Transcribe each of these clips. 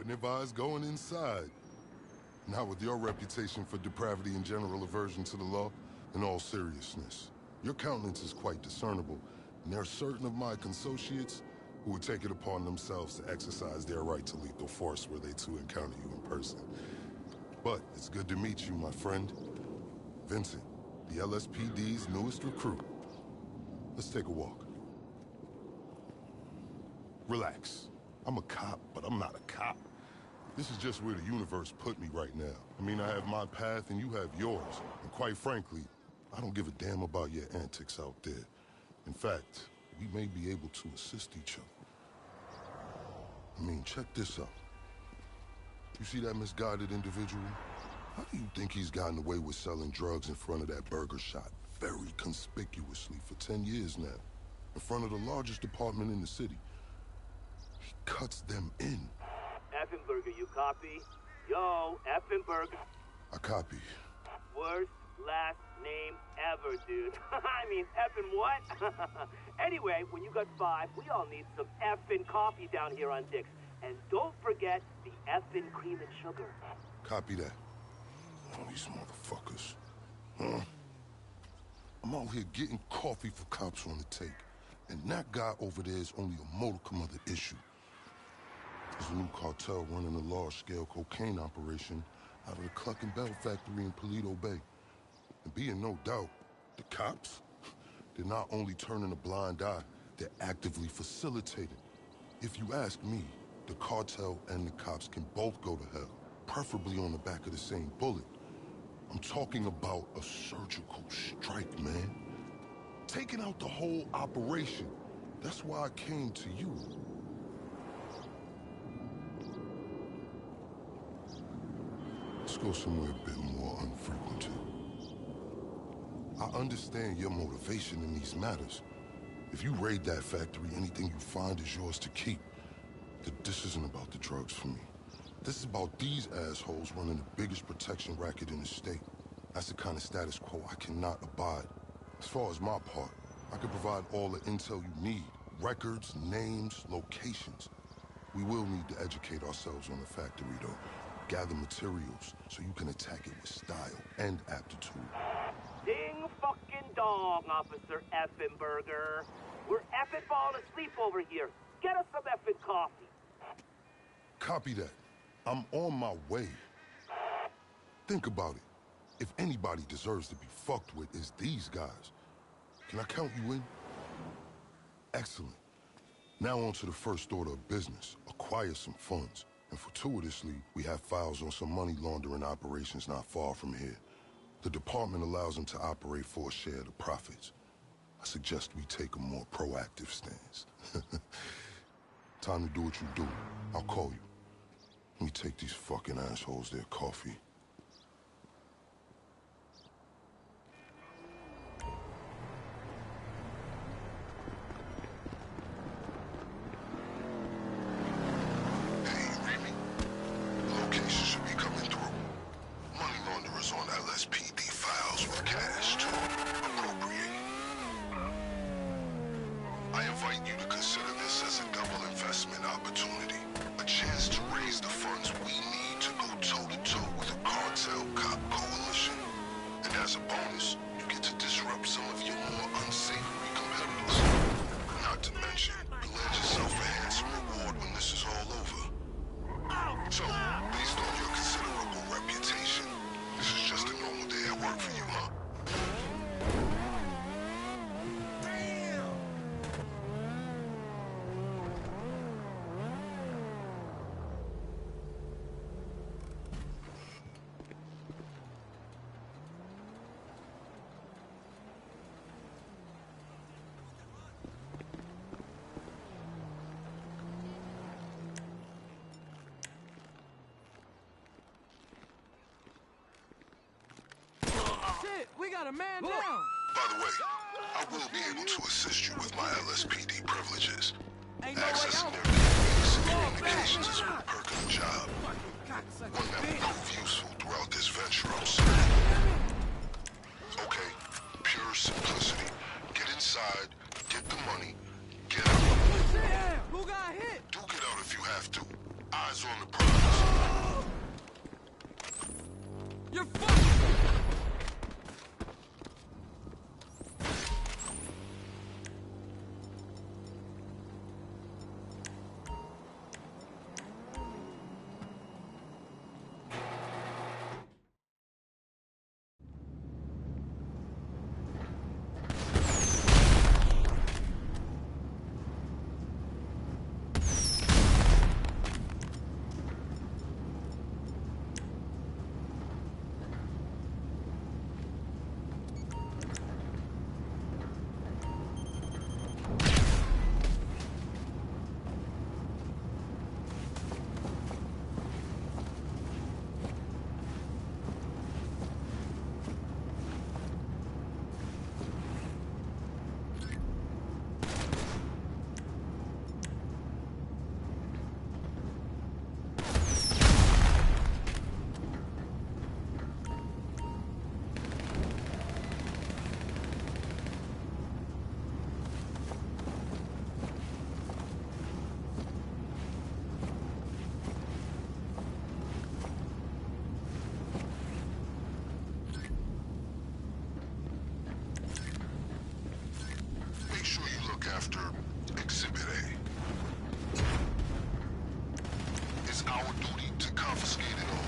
wouldn't advise going inside. Now with your reputation for depravity and general aversion to the law, in all seriousness, your countenance is quite discernible, and there are certain of my consociates who would take it upon themselves to exercise their right to lethal force were they to encounter you in person. But it's good to meet you, my friend. Vincent, the LSPD's newest recruit. Let's take a walk. Relax. I'm a cop, but I'm not a cop. This is just where the universe put me right now. I mean, I have my path and you have yours. And quite frankly, I don't give a damn about your antics out there. In fact, we may be able to assist each other. I mean, check this out. You see that misguided individual? How do you think he's gotten away with selling drugs in front of that burger shop very conspicuously for 10 years now? In front of the largest department in the city. He cuts them in. Effenberger, you copy? Yo, Effenberger. I copy. Worst last name ever, dude. I mean, effing what? Anyway, when you got 5, we all need some effing coffee down here on Dick's. And don't forget the effing cream and sugar. Copy that. Oh, these motherfuckers. Huh? I'm out here getting coffee for cops on the take. And that guy over there is only a modicum of the issue. There's a new cartel running a large-scale cocaine operation out of the Cluckin factory in Paleto Bay. And be in no doubt, the cops, they're not only turning a blind eye, they're actively facilitating. If you ask me, the cartel and the cops can both go to hell, preferably on the back of the same bullet. I'm talking about a surgical strike, man. Taking out the whole operation. That's why I came to you. Let's go somewhere a bit more unfrequented. I understand your motivation in these matters. If you raid that factory, anything you find is yours to keep. This isn't about the drugs for me. This is about these assholes running the biggest protection racket in the state. That's the kind of status quo I cannot abide. As far as my part, I can provide all the intel you need. Records, names, locations. We will need to educate ourselves on the factory, though. Gather materials so you can attack it with style and aptitude. Ding fucking dong, Officer Effenberger. We're effing falling asleep over here. Get us some effing coffee. Copy that. I'm on my way. Think about it. If anybody deserves to be fucked with, it's these guys. Can I count you in? Excellent. Now on to the first order of business. Acquire some funds. And fortuitously, we have files on some money laundering operations not far from here. The department allows them to operate for a share of the profits. I suggest we take a more proactive stance. Time to do what you do. I'll call you. Let me take these fucking assholes their coffee. We got a man down! By the way, I will be able to assist you with my LSPD privileges. Accessing their database and communications is one perk of the job. One that will prove useful throughout this venture, I'm certain. Okay, pure simplicity. Get inside, get the money, get out. Damn! Who got hit? Do get out if you have to. Eyes on the prize. You're fucked! Make sure you look after Exhibit A. It's our duty to confiscate it all.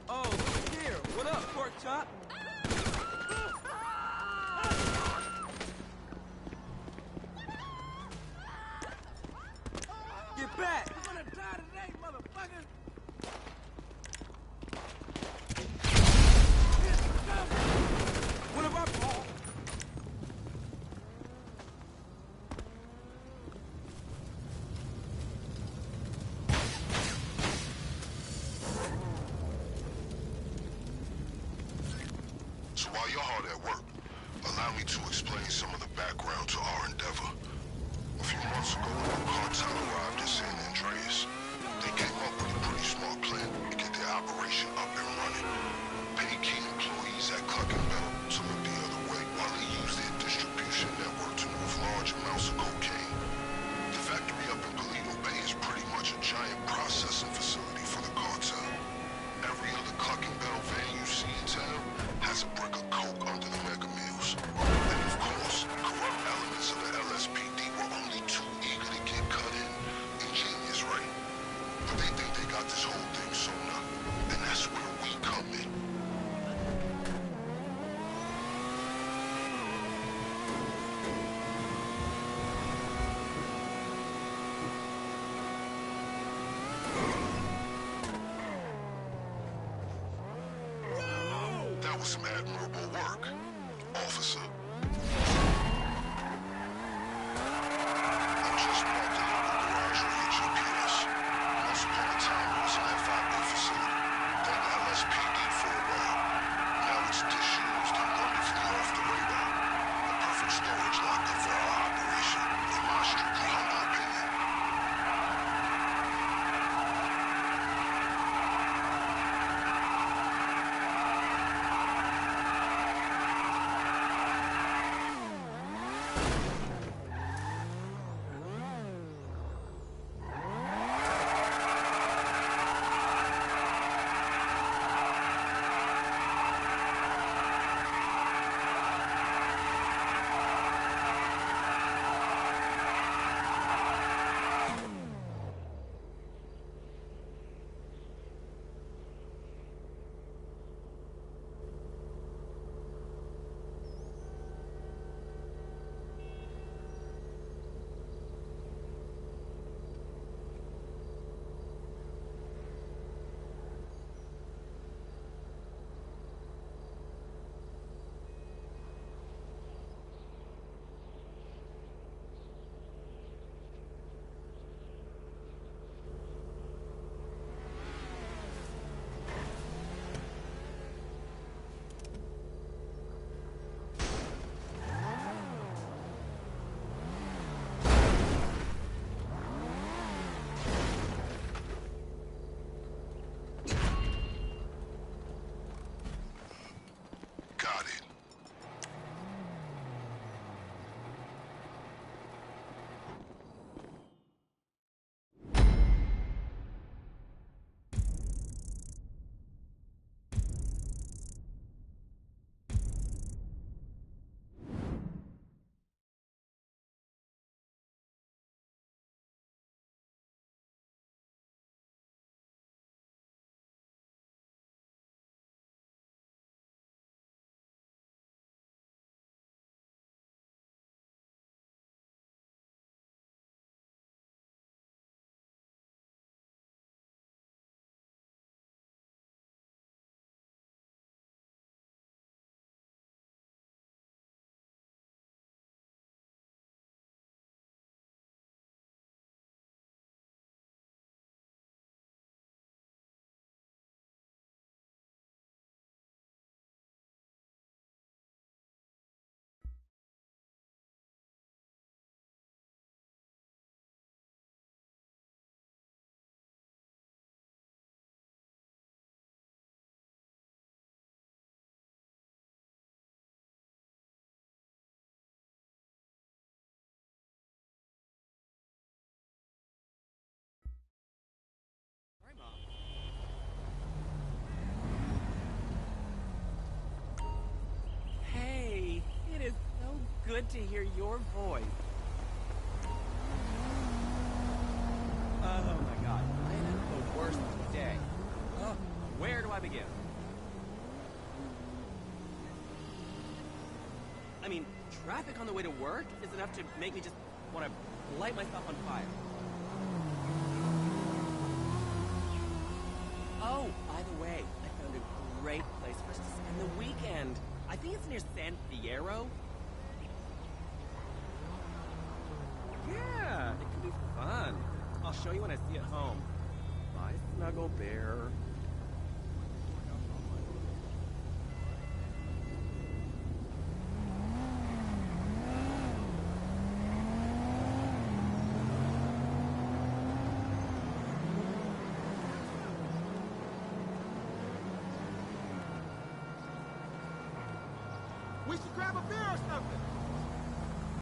Oh, look here. What up, pork chop? Get back! You're gonna die today, motherfucker! What about Paul? So while you're hard at work, allow me to explain some of the background to our endeavor. A few months ago, when the cartel arrived in San Andreas, they came up with a pretty smart plan to get their operation up and running. Pay key employees at Cluckin to look the other way while they use their distribution network to move large amounts of cocaine. The factory up in Polito Bay is pretty much a giant processing facility for the cartel. Every other Cluckin van you see in town has a brick of coke under the mega meals. And of course, corrupt elements of the LSPD were only too eager to get cut in. Ingenious, right? But they think they got this whole thing sewn up. And that's where we come in. That was some admirable work, officer. I just marked the local garage on your GPS. Once upon a time, it was an FIB facility, then the LSPD for a while. Now it's disused and wonderfully off the radar. A perfect storage locker for our operation, in my strictly humble opinion. good to hear your voice. Oh my god, I have had the worst day. Where do I begin? I mean, traffic on the way to work is enough to make me just want to light myself on fire. Oh, by the way, I found a great place for us to spend the weekend. I think it's near San Fierro. Yeah, it could be fun. I'll show you when I see it home. Bye, Snuggle Bear. We should grab a beer or something.